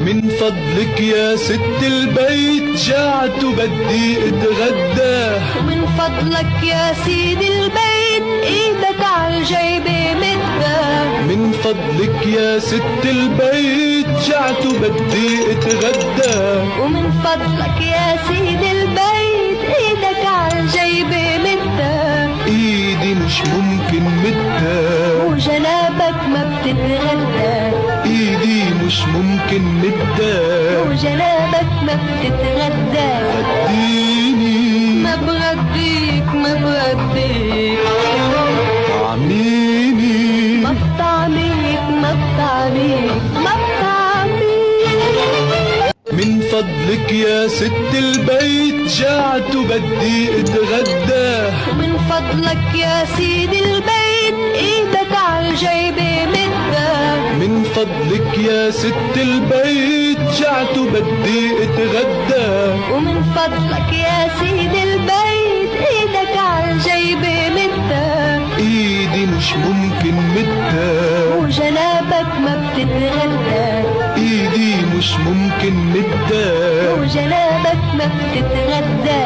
من فضلك يا ست البيت جعت وبدي اتغدى. ومن فضلك يا سيد البيت ايدك عالجيبة مدة. من فضلك يا ست البيت جعت وبدي اتغدى. ومن فضلك يا سيد البيت ايدك عالجيبة مدة. ايدي مش ممكن مدها وجنابك ما بتتغدى. ايدي مش ممكن مدها وجنابك ما بتتغدى. اديني ما بغديك ما بغديك. طعميني ما بطعميك ما بطعميك ما بطعميك. من فضلك يا ست البيت جعت وبدي اتغدى. ومن فضلك يا سيد البيت ايدك عالجيبة مدة. من فضلك يا ست البيت جعت وبدي اتغدى. ومن فضلك يا سيد البيت ايدك عالجيبة مدة. ايدي مش ممكن مدها وجنابك ما بتتغدى. ايدي مش ممكن مدها وجنابك ما بتتغدى.